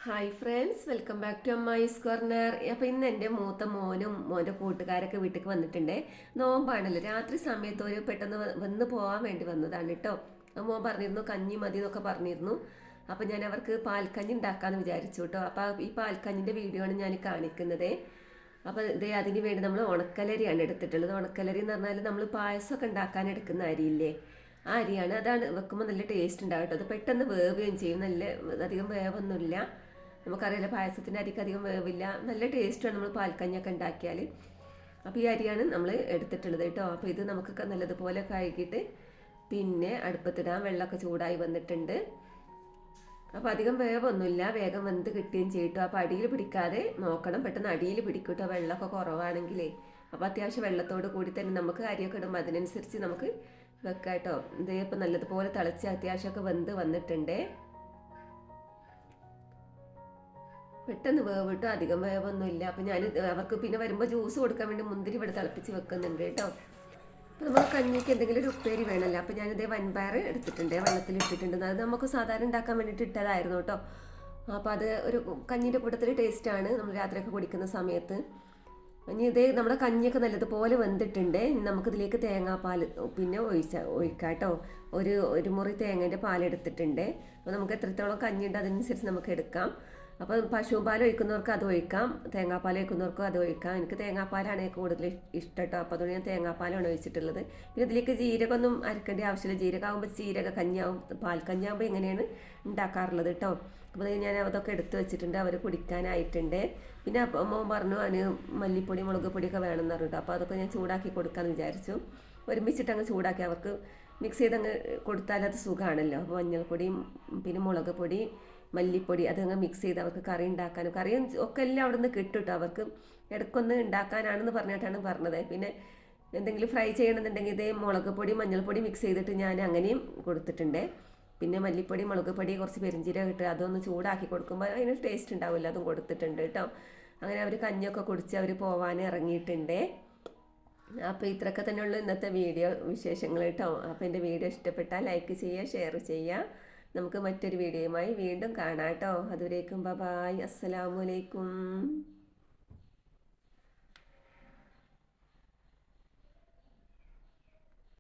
Hi friends, welcome back to Ammayi's corner. അപ്പോൾ ഇന്ന് എൻ്റെ മൂത്ത മോനും മോൻ്റെ കൂട്ടുകാരൊക്കെ വീട്ടിലേക്ക് വന്നിട്ടുണ്ട്. നോമ്പാണല്ലോ, രാത്രി സമയത്ത് ഒരു പെട്ടെന്ന് വന്ന് പോകാൻ വേണ്ടി വന്നതാണ് കേട്ടോ. മോൻ പറഞ്ഞിരുന്നു കഞ്ഞി മതി എന്നൊക്കെ പറഞ്ഞിരുന്നു. അപ്പോൾ ഞാൻ അവർക്ക് പാൽക്കഞ്ഞി ഉണ്ടാക്കാമെന്ന് വിചാരിച്ചു കേട്ടോ. അപ്പോൾ ഈ പാൽക്കഞ്ഞിൻ്റെ വീഡിയോ ആണ് ഞാൻ കാണിക്കുന്നത്. അപ്പോൾ ഇതേ അതിന് വേണ്ടി നമ്മൾ ഉണക്കലരിയാണ് എടുത്തിട്ടുള്ളത്. ഉണക്കലരി എന്ന് പറഞ്ഞാൽ നമ്മൾ പായസമൊക്കെ ഉണ്ടാക്കാൻ എടുക്കുന്ന അരിയില്ലേ, ആ അരിയാണ്. അതാണ് വെക്കുമ്പോൾ നല്ല ടേസ്റ്റ് ഉണ്ടാവും കേട്ടോ. അത് പെട്ടെന്ന് വേവുകയും ചെയ്യും, നല്ല അധികം വേവൊന്നുമില്ല. നമുക്കറിയില്ല, പായസത്തിൻ്റെ അരിക്ക് അധികം വേവില്ല, നല്ല ടേസ്റ്റാണ് നമ്മൾ പാൽക്കഞ്ഞൊക്കെ ഉണ്ടാക്കിയാൽ. അപ്പോൾ ഈ അരിയാണ് നമ്മൾ എടുത്തിട്ടുള്ളത് കേട്ടോ. അപ്പോൾ ഇത് നമുക്ക് നല്ലതുപോലെ കഴുകിയിട്ട് പിന്നെ അടുപ്പത്തിടാൻ. വെള്ളമൊക്കെ ചൂടായി വന്നിട്ടുണ്ട്. അപ്പോൾ അധികം വേവൊന്നുമില്ല, വേഗം വെന്ത് കിട്ടുകയും ചെയ്യട്ടോ. അപ്പോൾ അടിയിൽ പിടിക്കാതെ നോക്കണം, പെട്ടെന്ന് അടിയിൽ പിടിക്കും കേട്ടോ വെള്ളമൊക്കെ കുറവാണെങ്കിലേ. അപ്പോൾ അത്യാവശ്യം വെള്ളത്തോട് കൂടി തന്നെ നമുക്ക് അരിയൊക്കെ ഇടുമ്പോൾ അതിനനുസരിച്ച് നമുക്ക് വെക്കാം കേട്ടോ. ഇത് ഇപ്പോൾ നല്ലതുപോലെ തിളച്ച് അത്യാവശ്യമൊക്കെ വെന്ത് വന്നിട്ടുണ്ട്. പെട്ടെന്ന് വേവ് കിട്ടും, അധികം വേവൊന്നുമില്ല. അപ്പം ഞാൻ അവർക്ക് പിന്നെ വരുമ്പോൾ ജ്യൂസ് കൊടുക്കാൻ വേണ്ടി മുന്തിരി ഇവിടെ തിളപ്പിച്ച് വെക്കുന്നുണ്ട് കേട്ടോ. അപ്പോൾ നമ്മൾ കഞ്ഞിക്ക് എന്തെങ്കിലും ഒരു ഉപ്പേരി വേണമല്ലോ. അപ്പോൾ ഞാനിതേ വൻപയർ എടുത്തിട്ടുണ്ട്, വെള്ളത്തിലിട്ടിട്ടുണ്ട്. അത് നമുക്ക് സാധാരണ ഉണ്ടാക്കാൻ വേണ്ടിയിട്ട് ഇട്ടതായിരുന്നു കേട്ടോ. അപ്പോൾ അത് ഒരു കഞ്ഞിൻ്റെ കൂട്ടത്തിൽ ടേസ്റ്റാണ് നമ്മൾ രാത്രിയൊക്കെ കുടിക്കുന്ന സമയത്ത്. ഇനി ഇതേ നമ്മുടെ കഞ്ഞിയൊക്കെ നല്ലതുപോലെ വെന്തിട്ടുണ്ട്. നമുക്കിതിലേക്ക് തേങ്ങാപ്പാൽ പിന്നെ ഒഴിക്കാം കേട്ടോ. ഒരു മുറി തേങ്ങേൻ്റെ പാലെടുത്തിട്ടുണ്ട്. അപ്പോൾ നമുക്ക് എത്രത്തോളം കഞ്ഞിയുണ്ട് അതിനനുസരിച്ച് നമുക്ക് എടുക്കാം. അപ്പോൾ പശുപാൽ ഒഴിക്കുന്നവർക്ക് അത് ഒഴിക്കാം, തേങ്ങാപ്പാൽ ഒഴിക്കുന്നവർക്കും അത് ഒഴിക്കാം. എനിക്ക് തേങ്ങാപ്പാലാണ് കൂടുതൽ ഇഷ്ടം കേട്ടോ. അപ്പോൾ അതുകൊണ്ട് ഞാൻ തേങ്ങാപ്പാലാണ് ഒഴിച്ചിട്ടുള്ളത്. പിന്നെ ഇതിലേക്ക് ജീരകമൊന്നും അരക്കേണ്ട ആവശ്യമില്ല. ജീരകമാകുമ്പോൾ ജീരക കഞ്ഞിയാവും, പാൽക്കഞ്ഞിയാകുമ്പോൾ ഇങ്ങനെയാണ് ഉണ്ടാക്കാറുള്ളത് കേട്ടോ. അപ്പോൾ ഞാൻ അതൊക്കെ എടുത്ത് വെച്ചിട്ടുണ്ട്, അവർ കുടിക്കാനായിട്ടുണ്ട്. പിന്നെ അമ്മ പറഞ്ഞു അതിന് മല്ലിപ്പൊടി മുളക് പൊടിയൊക്കെ വേണമെന്ന് പറഞ്ഞിട്ടോ. അപ്പോൾ അതൊക്കെ ഞാൻ ചൂടാക്കി കൊടുക്കാമെന്ന് വിചാരിച്ചു. ഒരുമിച്ചിട്ട് അങ്ങ് ചൂടാക്കി അവർക്ക് മിക്സ് ചെയ്തങ്ങ് കൊടുത്താൽ അത് സുഖമാണല്ലോ. അപ്പോൾ മഞ്ഞൾപ്പൊടിയും പിന്നെ മുളക് പൊടി മല്ലിപ്പൊടി അതങ്ങ് മിക്സ് ചെയ്ത് അവർക്ക് കറി ഉണ്ടാക്കാനും കറിയും ഒക്കെ എല്ലാം അവിടെ നിന്ന് കിട്ടും കേട്ടോ. അവർക്ക് ഇടയ്ക്കൊന്ന് ഉണ്ടാക്കാനാണെന്ന് പറഞ്ഞിട്ടാണ് പറഞ്ഞത്. പിന്നെ എന്തെങ്കിലും ഫ്രൈ ചെയ്യണമെന്നുണ്ടെങ്കിൽ ഇതേ മുളക് പൊടി മഞ്ഞൾപ്പൊടി മിക്സ് ചെയ്തിട്ട് ഞാൻ അങ്ങനെയും കൊടുത്തിട്ടുണ്ട്. പിന്നെ മല്ലിപ്പൊടി മുളക് പൊടി കുറച്ച് പെരിഞ്ചീരകം ഇട്ട് അതൊന്ന് ചൂടാക്കി കൊടുക്കുമ്പോൾ അതിന് ടേസ്റ്റ് ഉണ്ടാവില്ല, അതും കൊടുത്തിട്ടുണ്ട് കേട്ടോ. അങ്ങനെ അവർ കഞ്ഞിയൊക്കെ കുടിച്ച് അവർ പോവാൻ ഇറങ്ങിയിട്ടുണ്ട്. അപ്പോൾ ഇത്രയൊക്കെ തന്നെയുള്ള ഇന്നത്തെ വീഡിയോ വിശേഷങ്ങൾ കേട്ടോ. അപ്പോൾ എൻ്റെ വീഡിയോ ഇഷ്ടപ്പെട്ടാൽ ലൈക്ക് ചെയ്യുക, ഷെയർ ചെയ്യുക. നമുക്ക് മറ്റൊരു വീഡിയോയുമായി വീണ്ടും കാണാം കേട്ടോ. അതുവരേക്കും ബൈ, അസ്സലാമു അലൈക്കും.